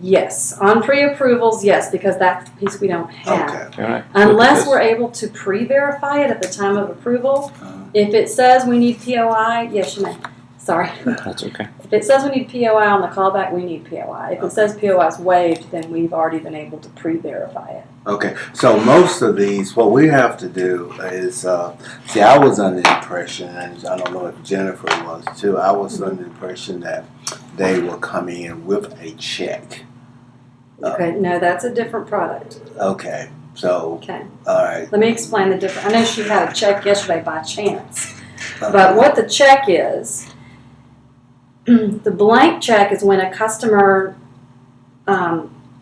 Yes, on pre-approvals, yes, because that's the piece we don't have. Okay. All right. Unless we're able to pre-verify it at the time of approval. If it says we need POI, yes, you may. Sorry. That's okay. If it says we need POI on the callback, we need POI. If it says POI is waived, then we've already been able to pre-verify it. Okay, so most of these, what we have to do is, see, I was under the impression, and I don't know if Jennifer was too, I was under the impression that they will come in with a check. Okay, no, that's a different product. Okay, so, Okay, all right. let me explain the difference. I know she had a check yesterday by chance, but what the check is, the blank check is when a customer,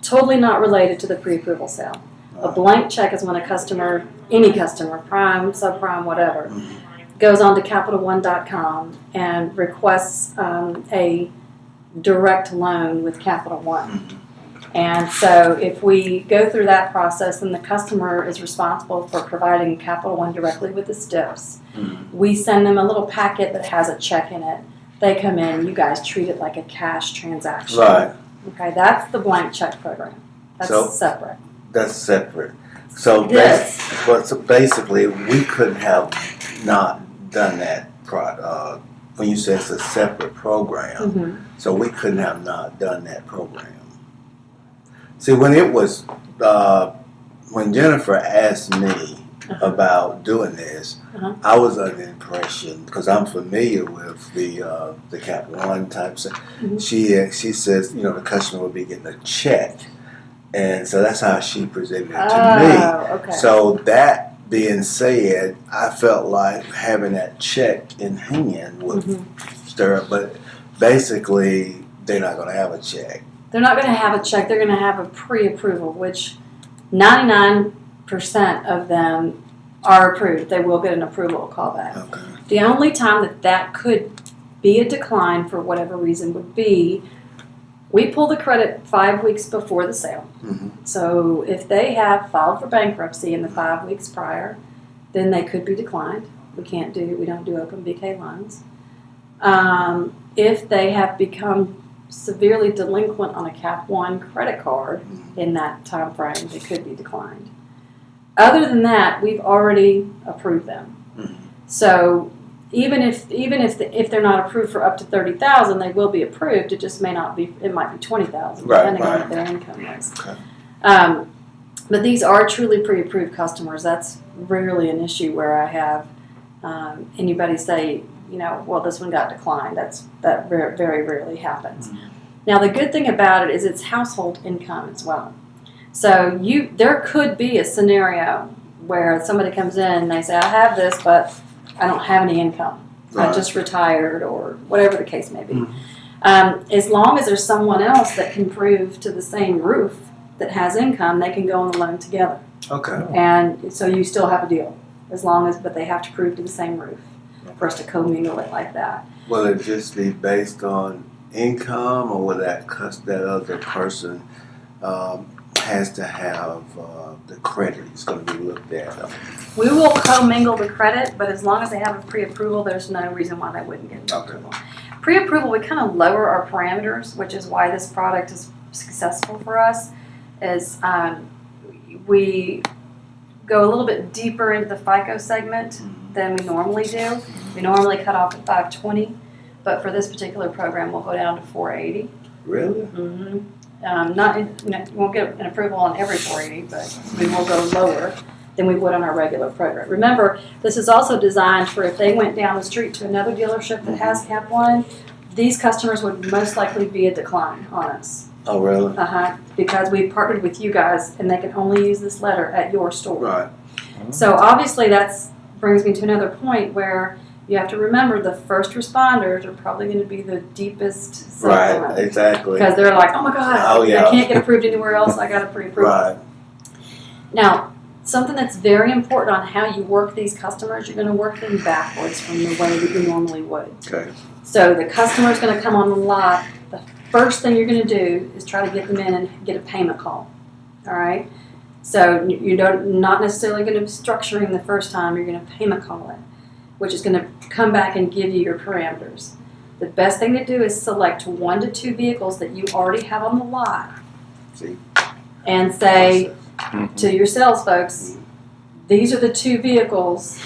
totally not related to the pre-approval sale. A blank check is when a customer, any customer, prime, subprime, whatever, goes on to CapitalOne.com and requests a direct loan with Capital One. And so if we go through that process, then the customer is responsible for providing Capital One directly with the STIPs. We send them a little packet that has a check in it. They come in, you guys treat it like a cash transaction. Right. Okay, that's the blank check program. That's So- separate. That's separate. So, This. so basically, we couldn't have not done that when you say it's a separate program. Mm-hmm. So we couldn't have not done that program. See, when it was, when Jennifer asked me about doing this, I was under the impression, because I'm familiar with the CAP1 type stuff, she says, you know, the customer will be getting a check. And so that's how she presented it to me. Okay. So that being said, I felt like having that check in hand would stir up, but basically they're not going to have a check. They're not going to have a check. They're going to have a pre-approval, which 99% of them are approved. They will get an approval callback. Okay. The only time that could be a decline for whatever reason would be we pull the credit 5 weeks before the sale. So if they have filed for bankruptcy in the 5 weeks prior, then they could be declined. We don't do open BK loans. If they have become severely delinquent on a CAP1 credit card in that time frame, they could be declined. Other than that, we've already approved them. So even if they're not approved for up to $30,000, they will be approved. It just may not be. It might be $20,000, depending on what their income is. Okay. But these are truly pre-approved customers. That's rarely an issue where I have anybody say, you know, well, this one got declined. That very rarely happens. Now, the good thing about it is it's household income as well. So there could be a scenario where somebody comes in and they say, I have this, but I don't have any income. Right. I just retired or whatever the case may be. As long as there's someone else that can prove to the same roof that has income, they can go on the loan together. Okay. And so you still have a deal, but they have to prove to the same roof for us to commingle it like that. Will it just be based on income, or will that other person has to have the credit is going to be looked at? We will commingle the credit, but as long as they have a pre-approval, there's no reason why they wouldn't get an approval. Pre-approval, we kind of lower our parameters, which is why this product is successful for us, is we go a little bit deeper into the FICO segment than we normally do. We normally cut off at 520, but for this particular program, we'll go down to 480. Really? You won't get an approval on every 480, but we will go lower than we would on our regular program. Remember, this is also designed for if they went down the street to another dealership that has CAP1, these customers would most likely be a decline on us. Oh, really? Because we partnered with you guys, and they can only use this letter at your store. Right. So obviously that brings me to another point where you have to remember the first responders are probably going to be the deepest. Right, exactly. Because they're like, oh my God, Oh, yeah. I can't get approved anywhere else, I got to pre-approve. Right. Now, something that's very important on how you work these customers, you're going to work them backwards from the way that you normally would. Okay. So the customer's going to come on the lot. The first thing you're going to do is try to get them in and get a payment call. All right? So you're not necessarily going to be structuring the first time. You're going to payment call it, which is going to come back and give you your parameters. The best thing to do is select 1 to 2 vehicles that you already have on the lot. See? And say to your sales folks, these are the 2 vehicles,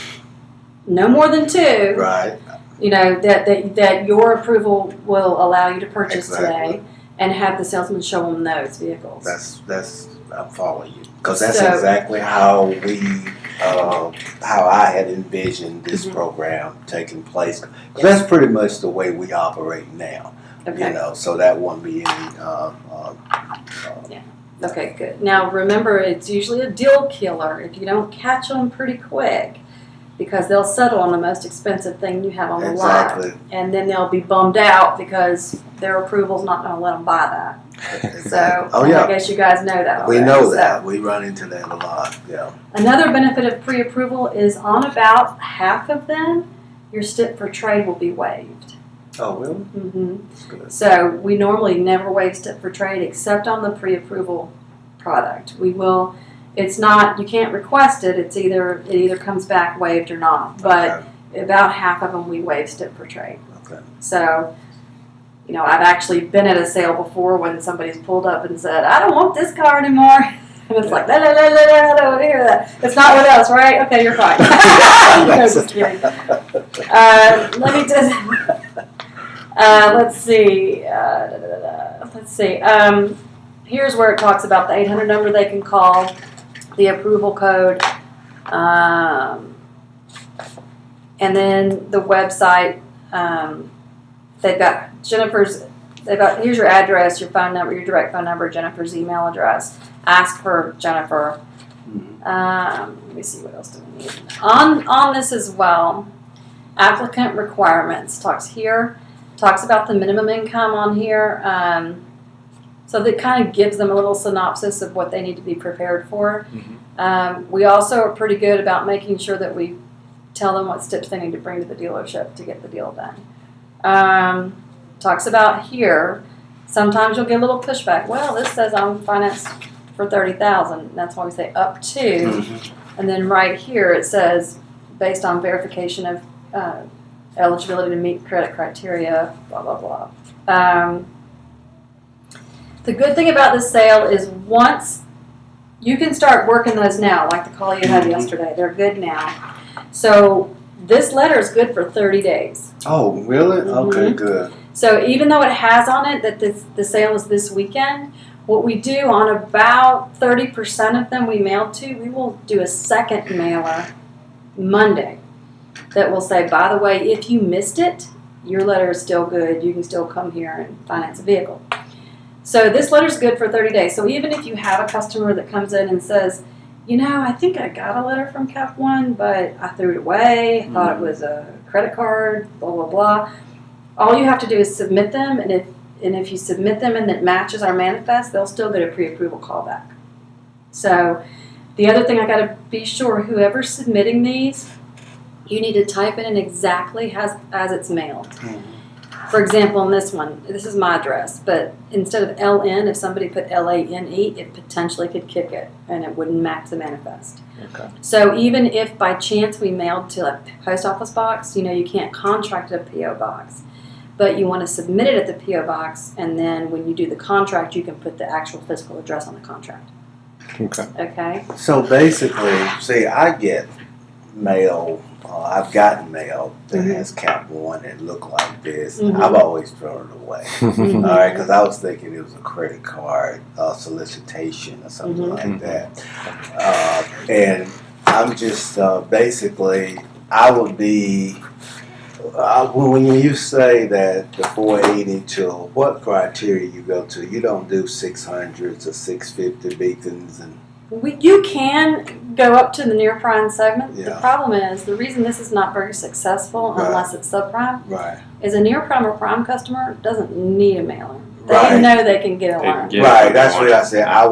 no more than 2. Right. You know, that your approval will allow you to purchase Exactly. today, and have the salesman show them those vehicles. That's I'm following you, because that's So- exactly how how I had envisioned this Mhm. program taking place. 'Cause that's pretty much the way we operate now. Okay. You know, so that won't be any. Okay, good. Now remember, it's usually a deal killer if you don't catch them pretty quick, because they'll settle on the most expensive thing you have on the lot, Exactly. and then they'll be bummed out because their approval's not going to let them buy that. So Oh yeah. I guess you guys know that. We already. know So, that. We run into that a lot. Yeah. another benefit of pre-approval is on about half of them, your stip for trade will be waived. Oh, really? hmm That's good. So we normally never waive stip for trade except on the pre-approval product. We will. It's not. You can't request it. It either comes back waived or not. But about half of them we waive stip for trade. Okay. So, you know, I've actually been at a sale before when somebody's pulled up and said, "I don't want this car anymore." And it's like, la, la, la, la, la, I don't want to hear that. It's not with us, right? Okay, you're fine. No, just kidding. Let me just. Let's see. Let's see. Here's where it talks about the 800 number they can call, the approval code, and then the website. They've got Jennifer's. Here's your address, your phone number, your direct phone number, Jennifer's email address. Ask for Jennifer. Let me see, what else do we need on this as well. Applicant requirements talks about the minimum income on here. So that kind of gives them a little synopsis of what they need to be prepared for. We also are pretty good about making sure that we tell them what steps they need to bring to the dealership to get the deal done. Talks about here, sometimes you'll get a little pushback. Well, this says I'm financed for $30,000. That's why we say up to. And then right here it says based on verification of eligibility to meet credit criteria, blah, blah, blah. The good thing about this sale is once you can start working those now, like the call you had yesterday, they're good now. So this letter is good for 30 days. Oh, really? Okay, good. So even though it has on it that the sale is this weekend, what we do on about 30% of them we mail to, we will do a second mailer Monday that will say, by the way, if you missed it, your letter is still good. You can still come here and finance a vehicle. So this letter is good for 30 days. So even if you have a customer that comes in and says, you know, I think I got a letter from CAP1, but I threw it away. I thought it was a credit card, blah, blah, blah. All you have to do is submit them, and if you submit them and it matches our manifest, they'll still get a pre-approval callback. So the other thing I got to be sure, whoever's submitting these, you need to type it in exactly as it's mailed. For example, in this one, this is my address, but instead of LN, if somebody put LANE, it potentially could kick it, and it wouldn't match the manifest. Okay. So even if by chance we mailed to a post office box, you know, you can't contract a P.O. box, but you want to submit it at the P.O. box, and then when you do the contract, you can put the actual physical address on the contract. Okay. Okay? So basically, see, I get mail. I've gotten mail that has CAP1 that look like this. I've always thrown it away. All right, because I was thinking it was a credit card solicitation or something like that. And I'm just basically, I would be. When you say that the 480 to what criteria you go to, you don't do 600s or 650 beacons and. You can go up to the near prime segment. Yeah. The problem is, the reason this is not very successful unless it's subprime Right. is a near prime or prime customer doesn't need a mailer. They Right. know they can get a They can loan. get- Right, that's what I said. I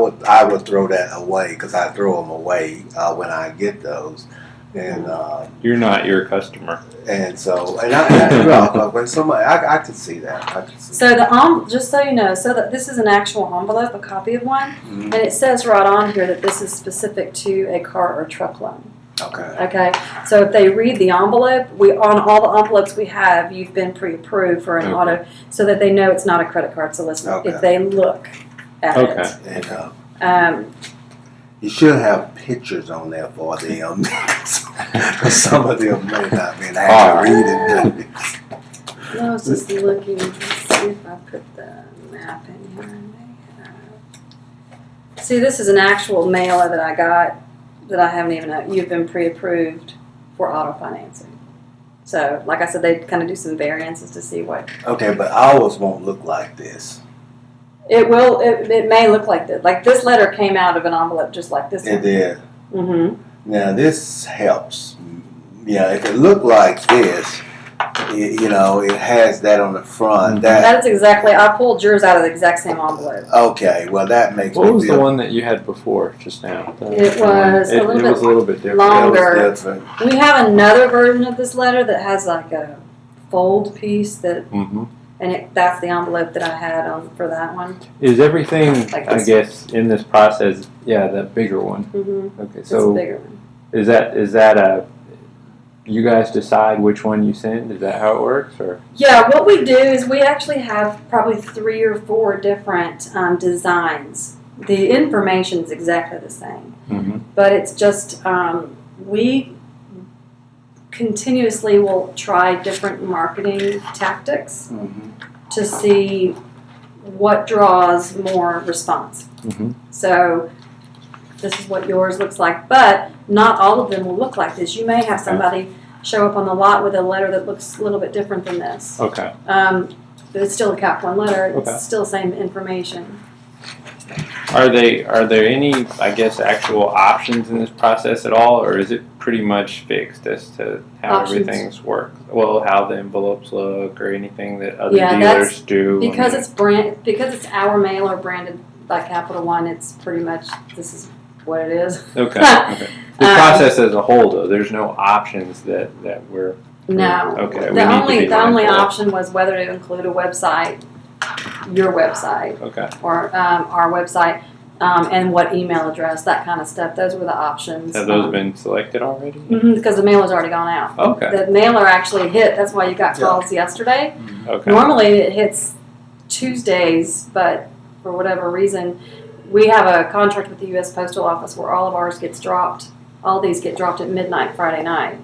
would throw that away because I throw them away when I get those, and You're not your customer. so I when somebody I could see that. I could see So just so you know, so that this is an actual envelope, a copy of one, Mhm. and it says right on here that this is specific to a car or truck loan. Okay. Okay, so if they read the envelope, on all the envelopes we have, you've been pre-approved for an Okay. auto, so that they know it's not a credit card solicitor. If Okay. they look at Okay. it. And Um, you should have pictures on there for them. Some of them may not be able to read it. I was just looking to see if I put the map in here. And they have- See, this is an actual mailer that I got that I haven't even. You've been pre-approved for auto financing. So, like I said, they kind of do some variances to see what Okay, but ours won't look like this. it will. It may look like this. Like this letter came out of an envelope just like this It one. did. Mm-hmm. Now this helps. Yeah, if it looked like this, it has that on the front. That is exactly. I pulled yours out of the exact same envelope. Okay, well that makes What me was the feel one that you had before, just now? It was a little It was a little bit different. longer. It was different. We have another version of this letter that has like a fold piece that, Mm-hmm. and that's the envelope that I had on for that one. Is everything, Like I this. guess, in this process? Yeah, that bigger one. Mm-hmm. Okay, It's a so bigger one. is that a? You guys decide which one you send? Is that how it works, or? Yeah, what we do is we actually have probably 3 or 4 different designs. The information is exactly the same, Mm-hmm. but it's just we continuously will try different marketing tactics Mhm. to see what draws more response. Mm-hmm. So this is what yours looks like, but not all of them will look like this. You may have somebody show up on the lot with a letter that looks a little bit different than this. Okay. But it's still a CAP1 letter. It's Okay. still the same information. Are there any, I guess, actual options in this process at all, or is it pretty much fixed as to how Options. everything's work? Well, how the envelopes look, or anything that other Yeah, dealers do? Because it's our mailer branded by Capital One. It's pretty much this is what it is. Okay. Okay. The process as a whole, though, there's no options that we're. No. Okay. The only option was whether to include a website, your website, Okay. or our website, and what email address, that kind of stuff. Those were the options. Have those been selected already? Because the mailer's already gone out. Okay. The mailer actually hit. That's why you got calls yesterday. Okay. Normally it hits Tuesdays, but for whatever reason, we have a contract with the U.S. Postal Office where all of ours gets dropped. All these get dropped at midnight Friday night.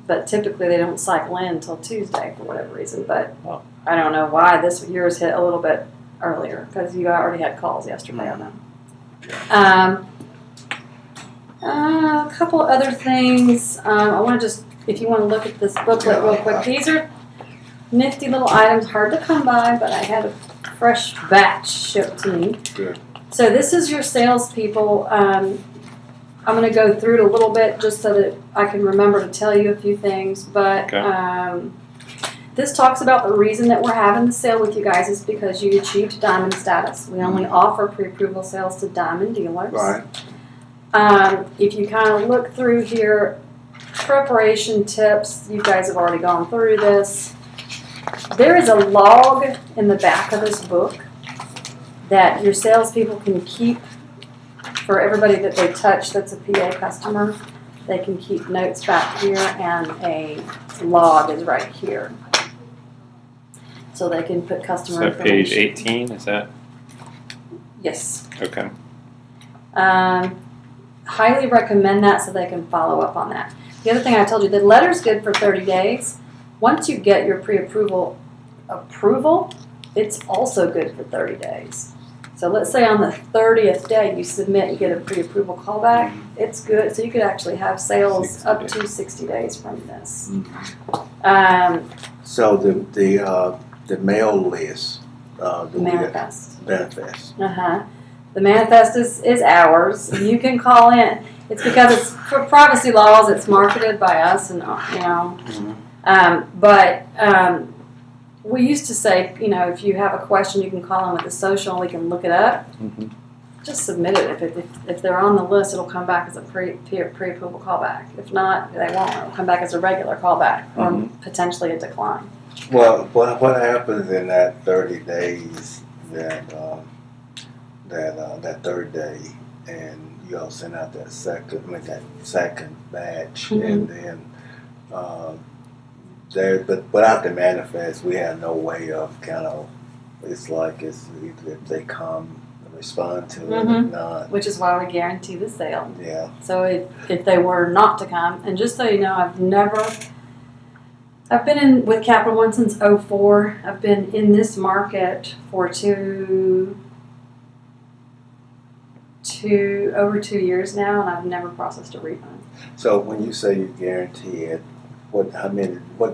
But typically they don't cycle in until Tuesday for whatever reason. But Oh. I don't know why this yours hit a little bit earlier because you already had calls yesterday on them. A couple other things. I want to just, if you want to look at this booklet real quick. These are nifty little items, hard to come by, but I had a fresh batch shipped to me. Good. So this is your salespeople. I'm going to go through it a little bit just so that I can remember to tell you a few things. But Okay. this talks about the reason that we're having the sale with you guys is because you achieved diamond status. We only offer pre-approval sales to diamond dealers. Right. If you kind of look through here, preparation tips, you guys have already gone through this. There is a log in the back of this book that your salespeople can keep for everybody that they touch that's a PA customer. They can keep notes back here, and a log is right here. So they can put customer So information. page 18, is that? Yes. Okay. Highly recommend that so they can follow up on that. The other thing I told you, the letter's good for 30 days. Once you get your pre-approval approval, it's also good for 30 days. So let's say on the 30th day you submit, you get a pre-approval callback, it's good. So you could actually have sales 60 up days. to 60 days from this. So the mail list, the Manifest. manifest. The manifest is ours. You can call in. It's because it's for privacy laws. It's marketed by us, and but we used to say, if you have a question, you can call in with the social, and we can look it up. Mm-hmm. Just submit it. If they're on the list, it'll come back as a pre-approval callback. If not, they won't. It'll come back as a regular callback or potentially a decline. Well, what happens in that 30 days that third day, and you all sent out that second batch, Mhm. and then but without the manifest, we have no way of kind of. It's like it's either if they come and respond to it, Mhm. if not, which is why we guarantee the sale. yeah. So if they were not to come, and just so you know, I've been in with Capital One since '04. I've been in this market for over 2 years now, and I've never processed a refund. So when you say you guarantee it, what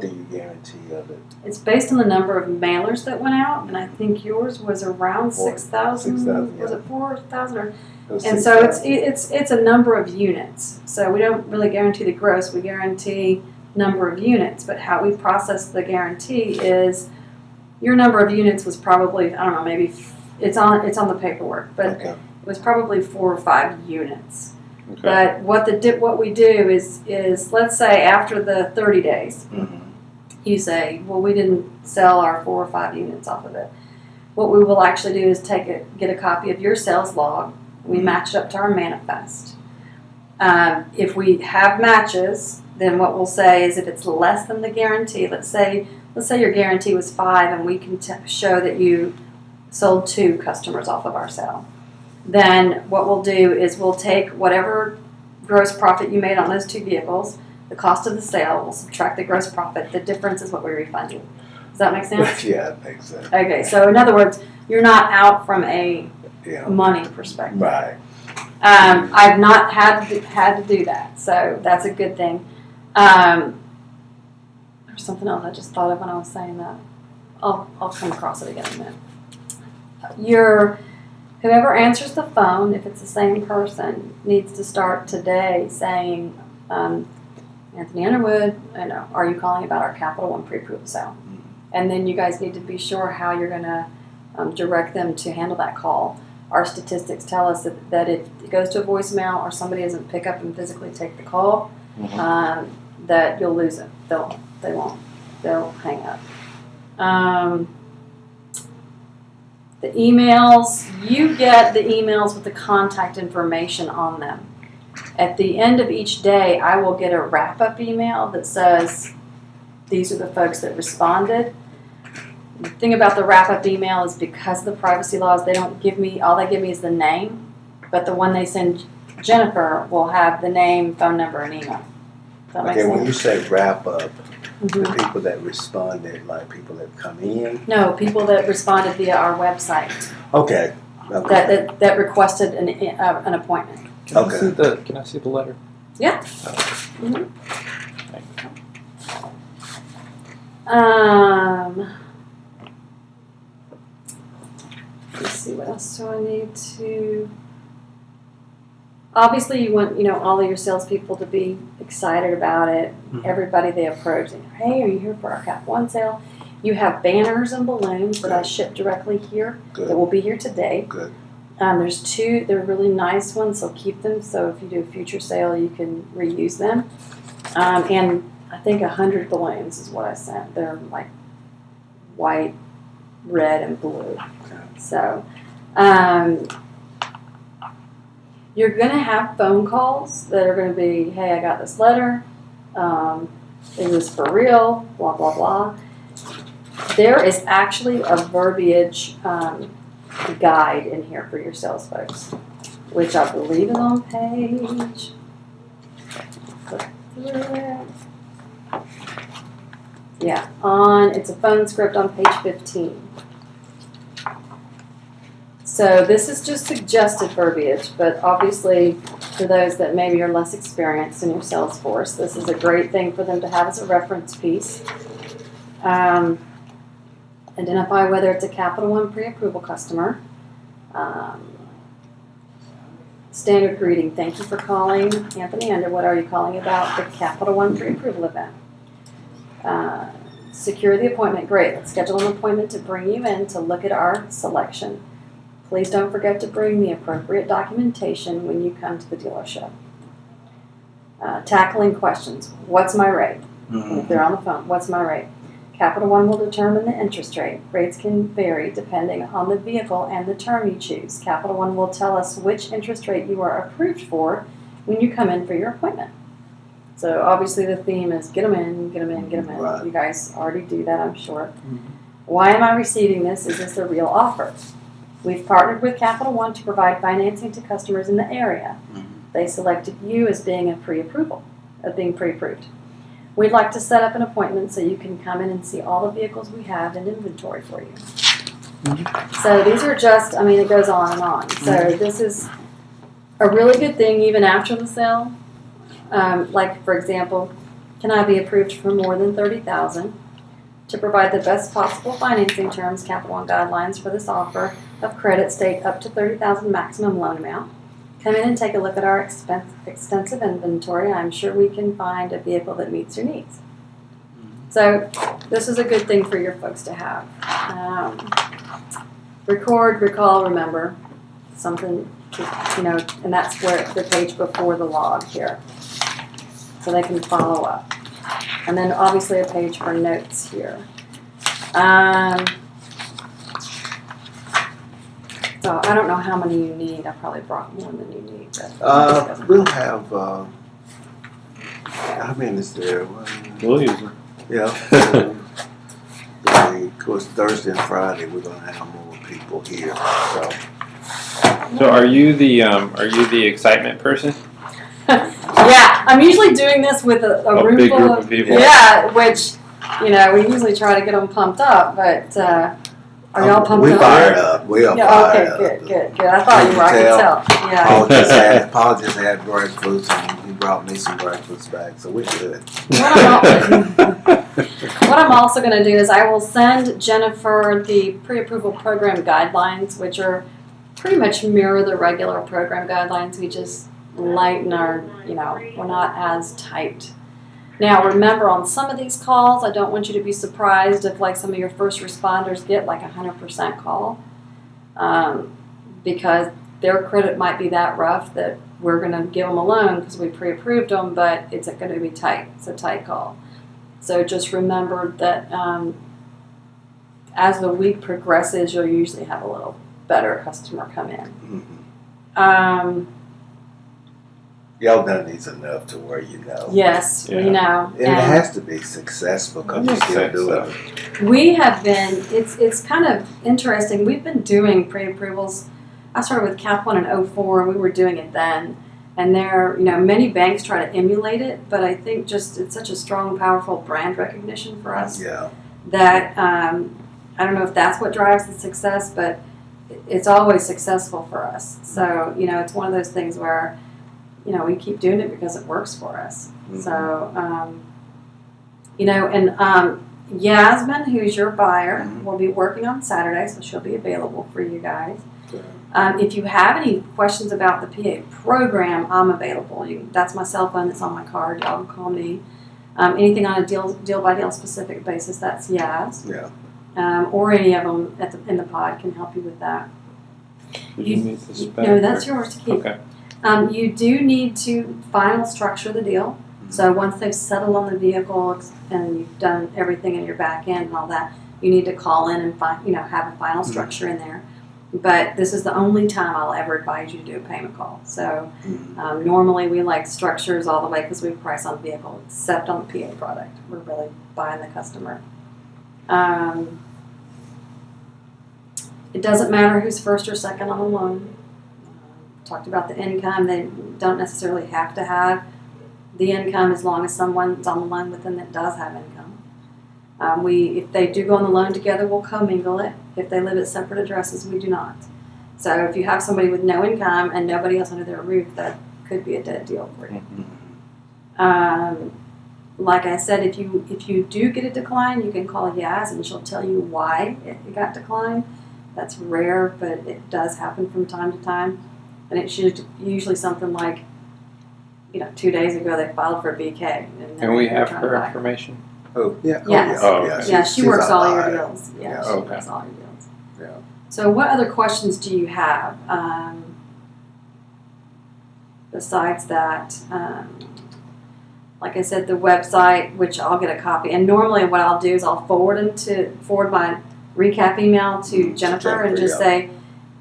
do you guarantee of it? It's based on the number of mailers that went out, and I think yours was around 6,000. 6,000, Was yeah. it 4,000 or? It was And so 6,000. it's a number of units. So we don't really guarantee the gross. We guarantee number of units. But how we process the guarantee is your number of units was probably, I don't know, maybe it's on the paperwork, but Okay. it was probably 4 or 5 units. Okay. But what we do is let's say after the 30 days, Mm-hmm. you say, well, we didn't sell our 4 or 5 units off of it. What we will actually do is get a copy of your sales log. We match it up to our manifest. If we have matches, then what we'll say is if it's less than the guarantee, let's say your guarantee was 5 and we can show that you sold 2 customers off of our sale. Then what we'll do is we'll take whatever gross profit you made on those 2 vehicles, the cost of the sale, we'll subtract the gross profit. The difference is what we refund you. Does that make sense? Yeah, it makes sense. Okay, so in other words, you're not out from a Yeah. money perspective. Right. I've not had to do that, so that's a good thing. There's something else I just thought of when I was saying that. I'll come across it again in a minute. Whoever answers the phone, if it's the same person, needs to start today saying, Anthony Underwood, are you calling about our Capital One pre-approval sale? And then you guys need to be sure how you're going to direct them to handle that call. Our statistics tell us that if it goes to a voicemail or somebody doesn't pick up and physically take the call, that you'll lose it. They'll hang up. The emails, you get the emails with the contact information on them. At the end of each day, I will get a wrap-up email that says, these are the folks that responded. The thing about the wrap-up email is because of the privacy laws, all they give me is the name, but the one they send Jennifer will have the name, phone number, and email. Does that make Okay, sense? when you say wrap up, Mhm. the people that responded, like people that come in. No, people that responded via our website Okay. Okay. that requested an appointment. Can I Okay. see the letter? Yeah. Oh. Let's see, what else do I need to? Obviously, you want all of your salespeople to be excited about it. Mhm. Everybody they approach, hey, are you here for our CAP1 sale? You have banners and balloons that I ship directly here that Good. will be here today. Good. There's 2, they're really nice ones, so keep them. So if you do a future sale, you can reuse them. And I think 100 balloons is what I sent. They're like white, red, and blue. Okay. So you're going to have phone calls that are going to be, hey, I got this letter. Is this for real? Blah, blah, blah. There is actually a verbiage guide in here for your sales folks, which I believe is on page. Flip through it. Yeah, it's a phone script on page 15. So this is just suggested verbiage, but obviously for those that maybe are less experienced in your sales force, this is a great thing for them to have as a reference piece. Identify whether it's a Capital One pre-approval customer. Standard greeting, thank you for calling Anthony Underwood. Are you calling about the Capital One pre-approval event? Secure the appointment, great. Let's schedule an appointment to bring you in to look at our selection. Please don't forget to bring the appropriate documentation when you come to the dealership. Tackling questions, what's my rate? Mhm. If they're on the phone, what's my rate? Capital One will determine the interest rate. Rates can vary depending on the vehicle and the term you choose. Capital One will tell us which interest rate you are approved for when you come in for your appointment. So obviously the theme is get them in, get them in, get them in. Right. You guys already do that, I'm sure. Why am I receiving this? Is this a real offer? We've partnered with Capital One to provide financing to customers in the area. They selected you as being pre-approved. We'd like to set up an appointment so you can come in and see all the vehicles we have in inventory for you. So these are just, I mean, it goes on and on. So this is a really good thing even after the sale. Like, for example, can I be approved for more than $30,000? To provide the best possible financing terms, Capital One guidelines for this offer of credit state up to $30,000 maximum loan amount. Come in and take a look at our extensive inventory. I'm sure we can find a vehicle that meets your needs. So this is a good thing for your folks to have. Record, recall, remember. Something, and that's where the page before the log here. So they can follow up. And then obviously a page for notes here. So I don't know how many you need. I probably brought more than you need. But We'll have, how many is there? We'll use them. Yeah. Of course, Thursday and Friday we're going to have more people here. So are you the excitement person? Yeah, I'm usually doing this with a room big full group of people. Yeah, which, we usually try to get them pumped up, but are y'all pumped we up? Fired up. We are fired up. Okay, good. I thought you were. I could tell. Yeah. Paul just had breakfast and he brought me some breakfast back, so we're good. What I'm also going to do is I will send Jennifer the pre-approval program guidelines, which are pretty much mirror the regular program guidelines. We just lighten our, we're not as tight. Now remember, on some of these calls, I don't want you to be surprised if like some of your first responders get like 100% call, because their credit might be that rough that we're going to give them a loan because we pre-approved them, but it's going to be tight. It's a tight call. So just remember that as the week progresses, you'll usually have a little better customer come in. Mm-hmm. Y'all done these enough to where you know. Yes, we know. And it has to be successful because you still do it. We have been, it's kind of interesting. We've been doing pre-approvals. I started with CAP1 in 2004, and we were doing it then. And there, many banks try to emulate it, but I think just it's such a strong, powerful brand recognition for us that I don't know if that's what drives the success, but it's always successful for us. So, it's one of those things where we keep doing it because it works for us. Mm-hmm. So, Yasmin, who's your buyer, will be working on Saturday, so she'll be available for you guys. Okay. If you have any questions about the PA program, I'm available. That's my cell phone that's on my card. Y'all can call me. Anything on a deal-by-deal specific basis, that's Yas. Yeah. Or any of them in the pod can help you with that. No, that's yours to keep. Okay. You do need to final structure the deal. So once they've settled on the vehicle and you've done everything in your back end and all that, you need to call in and have a final structure in there. But this is the only time I'll ever advise you to do a payment call. So normally we like structures all the way because we price on the vehicle, except on the PA product. We're really buying the customer. It doesn't matter who's first or second on the loan. Talked about the income. They don't necessarily have to have the income as long as someone's on the loan with them that does have income. If they do go on the loan together, we'll commingle it. If they live at separate addresses, we do not. So if you have somebody with no income and nobody else under their roof, that could be a dead deal for you. Like I said, if you do get a decline, you can call Yaz and she'll tell you why it got declined. That's rare, but it does happen from time to time. And it's usually something like, 2 days ago they filed for a BK. And we have her information? Oh, yeah. Yes. Oh, okay. Yeah, she works all your deals. Yeah, she okay. works all your deals. Yeah. So what other questions do you have besides that? like I said, the website, which I'll get a copy. And normally what I'll do is I'll forward my recap email to Jennifer and just say,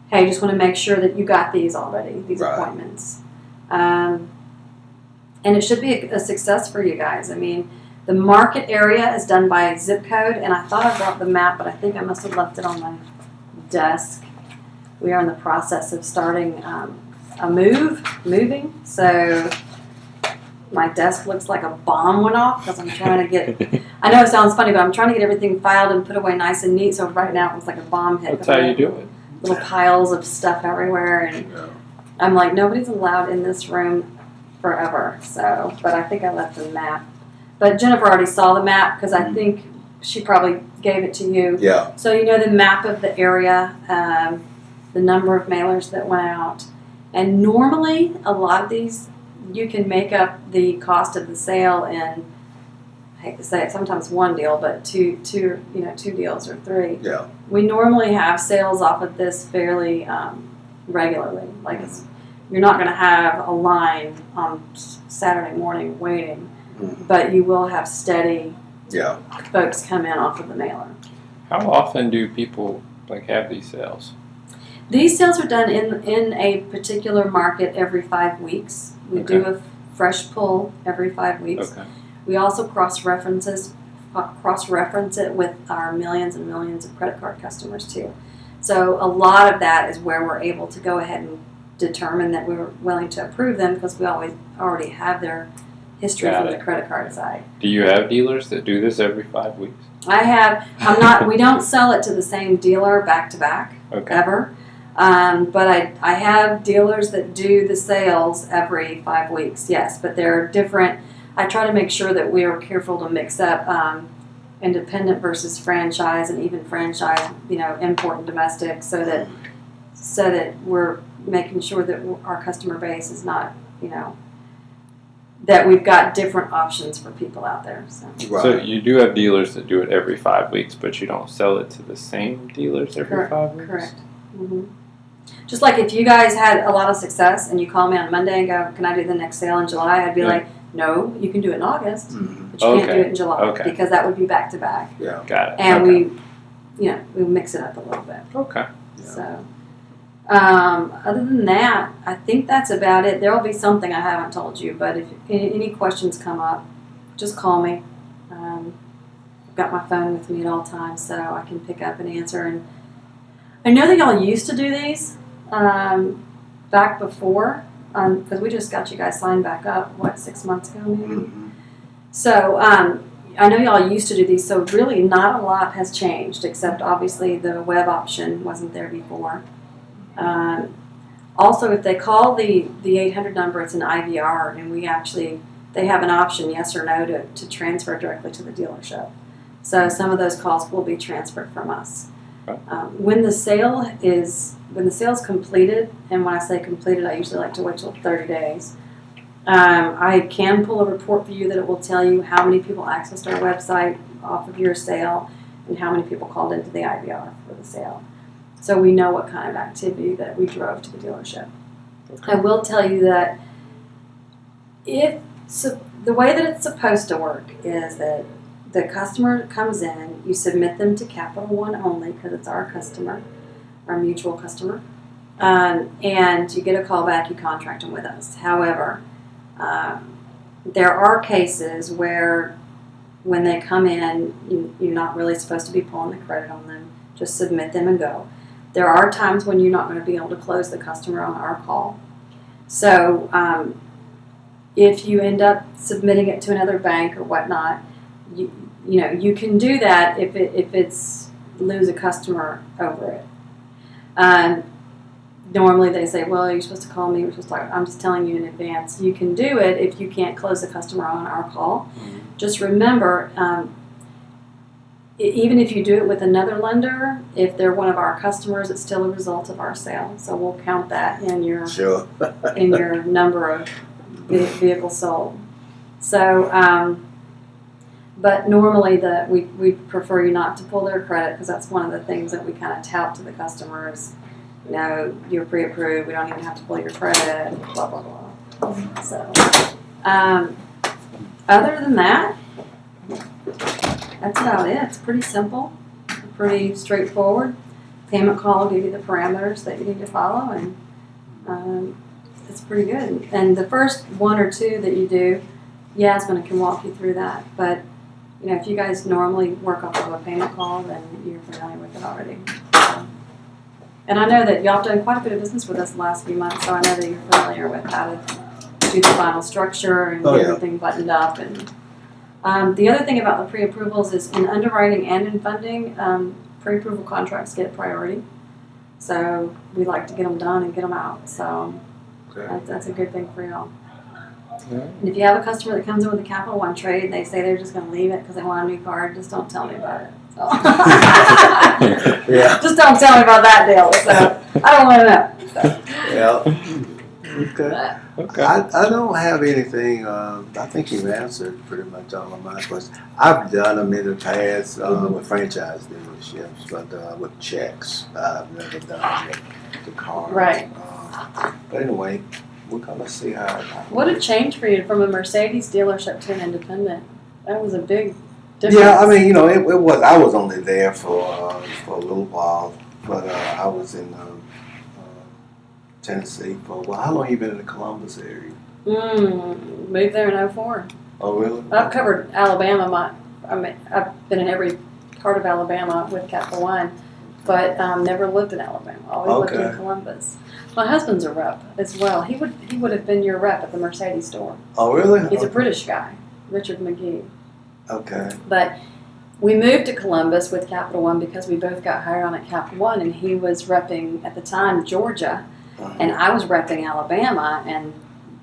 hey, just want to make sure that you got these already, these appointments. And it should be a success for you guys. I mean, the market area is done by zip code, and I thought I brought the map, but I think I must have left it on my desk. We are in the process of starting moving, so my desk looks like a bomb went off because I'm trying to get, I know it sounds funny, but I'm trying to get everything filed and put away nice and neat, so right now it looks like a bomb hit. That's how you do it. Little piles of stuff everywhere, and I'm like, nobody's allowed in this room forever, so, but I think I left the map. But Jennifer already saw the map because I think she probably gave it to you. Yeah. So you know the map of the area, the number of mailers that went out. And normally, a lot of these, you can make up the cost of the sale in, I hate to say it, sometimes one deal, but two deals or three. Yeah. We normally have sales off of this fairly regularly. Like you're not going to have a line on Saturday morning waiting, but you will have steady folks come in off of the mailer. How often do people have these sales? These sales are done in a particular market every 5 weeks. We do a fresh pull every 5 weeks. Okay. We also cross-reference it with our millions and millions of credit card customers too. So a lot of that is where we're able to go ahead and determine that we were willing to approve them because we already have their history from the credit card side. Do you have dealers that do this every 5 weeks? We don't sell it to the same dealer back to back ever. But I have dealers that do the sales every 5 weeks, yes, but they're different. I try to make sure that we are careful to mix up independent versus franchise and even franchise, import and domestic, so that we're making sure that our customer base is not, that we've got different options for people out there. So you do have dealers that do it every 5 weeks, but you don't sell it to the same dealers every 5 weeks? Correct. Mm-hmm. Just like if you guys had a lot of success and you call me on Monday and go, can I do the next sale in July? I'd be like, no, you can do it in August, but you can't do it in July because that would be back to back. Yeah. Got it. And we mix it up a little bit. Okay. Yeah. So, other than that, I think that's about it. There will be something I haven't told you, but if any questions come up, just call me. I've got my phone with me at all times, so I can pick up and answer. And I know that y'all used to do these back before, because we just got you guys signed back up, 6 months ago maybe? Mm-hmm. So I know y'all used to do these, so really not a lot has changed, except obviously the web option wasn't there before. Also, if they call the 800 number, it's an IVR, and they have an option, yes or no, to transfer directly to the dealership. So some of those calls will be transferred from us. When the sale is completed, and when I say completed, I usually like to wait till 30 days. I can pull a report for you that it will tell you how many people accessed our website off of your sale and how many people called into the IVR for the sale. So we know what kind of activity that we drove to the dealership. I will tell you that the way that it's supposed to work is that the customer comes in, you submit them to CAP1 only because it's our customer, our mutual customer, and you get a call back, you contract them with us. However, there are cases where when they come in, you're not really supposed to be pulling the credit on them. Just submit them and go. There are times when you're not going to be able to close the customer on our call. So if you end up submitting it to another bank or whatnot, you can do that if it's lose a customer over it. Normally they say, well, you're supposed to call me. We're supposed to talk. I'm just telling you in advance. You can do it if you can't close the customer on our call. Just remember, even if you do it with another lender, if they're one of our customers, it's still a result of our sale. So we'll count that in your in your number of vehicles sold. So, but normally we prefer you not to pull their credit because that's one of the things that we kind of tout to the customers. You're pre-approved. We don't even have to pull your credit. Blah blah blah. So, other than that, that's about it. It's pretty simple, pretty straightforward. Payment call will give you the parameters that you need to follow, and it's pretty good. And the first one or two that you do, Yasmin can walk you through that. But if you guys normally work off of a payment call, then you're familiar with it already. And I know that y'all have done quite a bit of business with us the last few months, so I know that you're familiar with how to do the final structure and get everything buttoned up. And the other thing about the pre-approvals is in underwriting and in funding, pre-approval contracts get priority. So we like to get them done and get them out. So that's a good thing for y'all. And if you have a customer that comes in with a CAP1 trade and they say they're just going to leave it because they want a new card, just don't tell me about it. So. Just don't tell me about that deal. So I don't want to know. So. Okay. I don't have anything. I think you've answered pretty much all of my questions. I've done them in the past with franchise dealerships, but with checks. I've never done with the card. Right. But anyway, we're gonna see how. What a change for you from a Mercedes dealership to an independent. That was a big difference. Yeah, I mean, it was. I was only there for a little while, but I was in Tennessee for a while. How long you been in the Columbus area? Moved there in 2004. Oh, really? I've covered Alabama. I've been in every part of Alabama with CAP1, but never lived in Alabama. Always lived in Columbus. My husband's a rep as well. He would have been your rep at the Mercedes store. Oh, really? He's a British guy, Richard McGee. Okay. But we moved to Columbus with Capital One because we both got hired on at Cap1, and he was repping at the time Georgia, and I was repping Alabama, and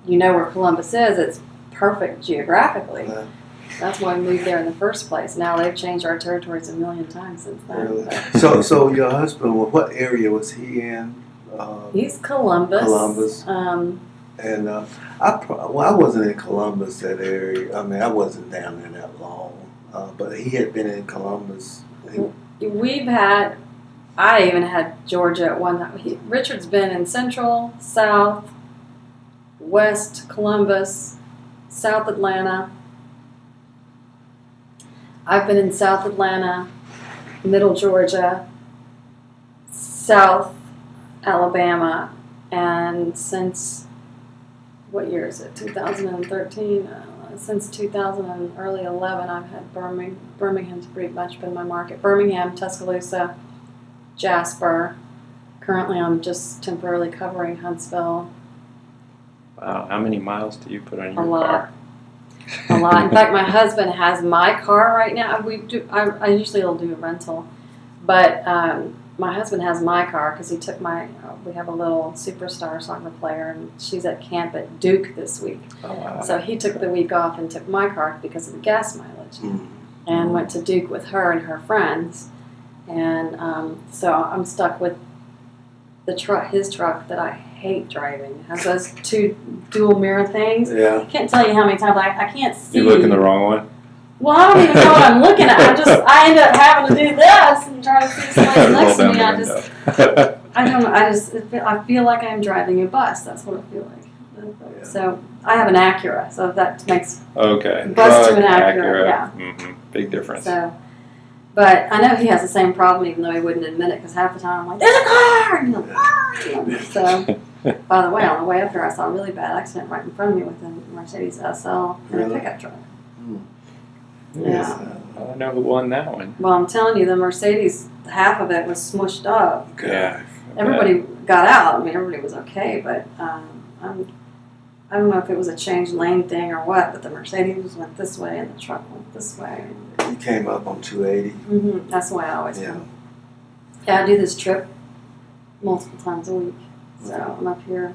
where Columbus is. It's perfect geographically. That's why we moved there in the first place. Now they've changed our territories a million times since then. Really? So your husband, what area was he in? He's Columbus. Columbus. And I wasn't in Columbus that area. I mean, I wasn't down there that long. But he had been in Columbus. I even had Georgia at one time. Richard's been in Central, South, West Columbus, South Atlanta. I've been in South Atlanta, Middle Georgia, South Alabama, and since, what year is it, 2013? Since 2000 and early 11, I've had Birmingham's pretty much been my market. Birmingham, Tuscaloosa, Jasper. Currently, I'm just temporarily covering Huntsville. Wow, how many miles do you put on your car? A lot. In fact, my husband has my car right now. I usually will do a rental, but my husband has my car because he took we have a little superstar soccer player, and she's at camp at Duke this week. Oh, wow. So he took the week off and took my car because of the gas mileage, and went to Duke with her and her friends. And so I'm stuck with his truck that I hate driving. It has those two dual mirror things. Yeah. I can't tell you how many times I can't see. You looking the wrong one? Well, I don't even know what I'm looking at. I end up having to do this and try to see somebody next to me. I don't know. I feel like I'm driving a bus. That's what I feel like. Yeah. So I have an Acura, so that makes bus to an Acura. Yeah. Mm-hmm. Big difference. So, but I know he has the same problem, even though he wouldn't admit it, because half the time I'm like, "There's a car!" And he's like, So, by the way, on the way up here, I saw a really bad accident right in front of me with a Mercedes SL and a pickup truck. Yeah. I don't know who won that one. Well, I'm telling you, the Mercedes, half of it was smushed up. Yeah. Everybody got out. I mean, everybody was okay, but I don't know if it was a change lane thing or what, but the Mercedes went this way and the truck went this way. You came up on 280. That's the way I always come. Yeah, I do this trip multiple times a week. So I'm up here.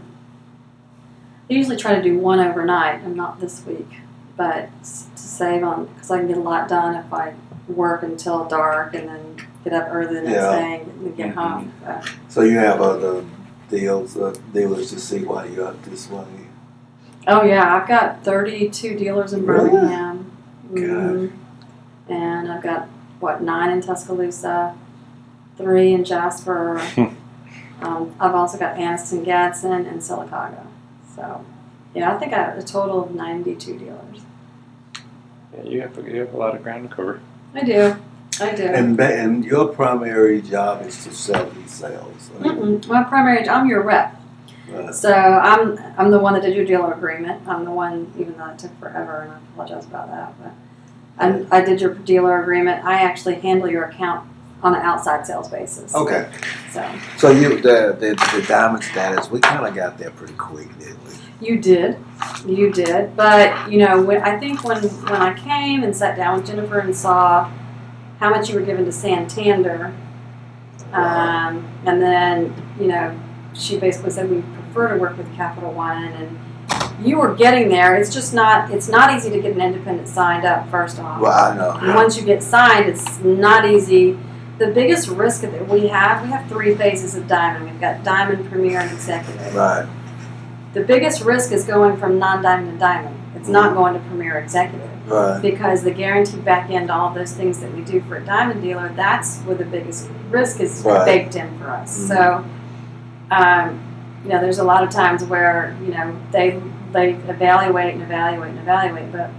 I usually try to do one overnight, and not this week, but to save on, because I can get a lot done if I work until dark and then get up early the next day and get home. But. So you have other dealers to see why you're up this way? Oh yeah, I've got 32 dealers in Birmingham. Really? And I've got, 9 in Tuscaloosa, 3 in Jasper. I've also got Anniston, Gadsden, and Sylacauga. So, yeah, I think I have a total of 92 dealers. Yeah, you have a lot of ground to cover. I do. And your primary job is to sell these sales. My primary, I'm your rep. Right. So I'm the one that did your dealer agreement. I'm the one, even though it took forever, and I apologize about that. But I did your dealer agreement. I actually handle your account on an outside sales basis. Okay. So you the diamond status, we kind of got there pretty quick, didn't we? you did. But you know, I think when I came and sat down with Jennifer and saw how much you were given to Santander, and then you know, she basically said we prefer to work with CAP1, and you were getting there. It's just not. It's not easy to get an independent signed up. First off, Well, I know. and once you get signed, it's not easy. The biggest risk that we have 3 phases of Diamond. We've got Diamond, Premier, and Executive. Right. The biggest risk is going from non-Diamond to Diamond. It's not going to Premier Executive. Right. Because the guaranteed back end, all of those things that we do for a Diamond dealer, that's where the biggest risk is baked in for us. Mm-hmm. So, you know, there's a lot of times where, you know, they evaluate, but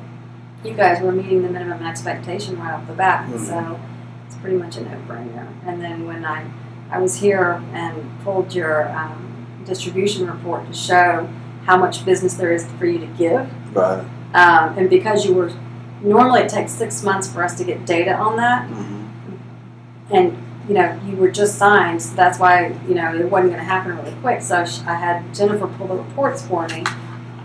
you guys were meeting the minimum expectation right off the bat. Mm-hmm. So it's pretty much a no-brainer. And then when I was here and pulled your distribution report to show how much business there is for you to give. Right. And because you were, normally it takes 6 months for us to get data on that. Mm-hmm. And, you know, you were just signed, so that's why, you know, it wasn't going to happen really quick. So I had Jennifer pull the reports for me,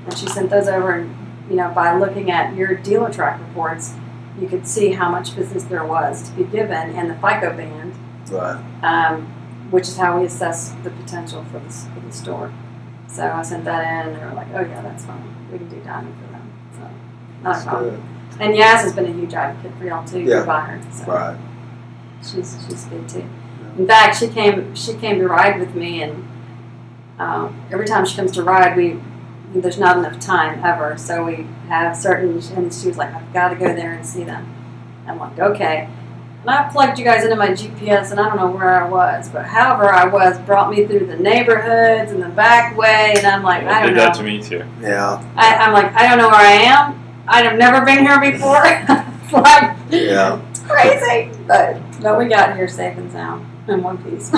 and she sent those over, and, you know, by looking at your dealer track reports, you could see how much business there was to be given and the FICO band. Right. Which is how we assess the potential for the store. So I sent that in, and they were like, "Oh yeah, that's fine. We can do Diamond for them." So not a problem. And Yaz has been a huge advocate for y'all too, your buyer. So right. She's good too. In fact, she came to ride with me, and every time she comes to ride, there's not enough time ever. So we have certain, and she was like, "I've got to go there and see them." I'm like, "Okay." And I plugged you guys into my GPS, and I don't know where I was, but however I was brought me through the neighborhoods and the back way, and I'm like, I don't know. Did that to me too. Yeah. I'm like, I don't know where I am. I've never been here before. It's like, it's crazy. But we got here safe and sound in one piece.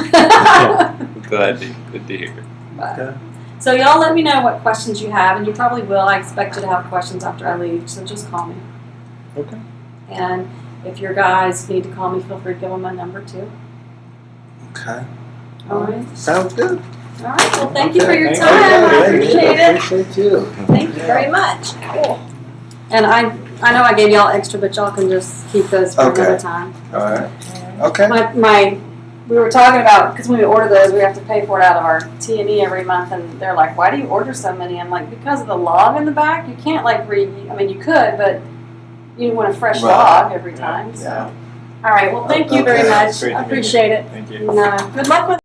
Good to hear. Okay. So y'all let me know what questions you have, and you probably will. I expect you to have questions after I leave, so just call me. Okay. And if your guys need to call me, feel free to give them my number too. Okay. All right. Sounds good. All right. Well, thank you for your Thank time. I you. appreciate it. Appreciate you. Thank you very much. Cool. And I know I gave y'all extra, but y'all can just keep those for another time. All right. Okay. We were talking about, because when we order those, we have to pay for it out of our T&E every month, and they're like, "Why do you order so many?" I'm like, because of the log in the back. You can't you could, but you want a fresh log every time. So. Yeah. All right. Well, thank you very much. Great to I meet you. appreciate it. Thank you. And, good luck with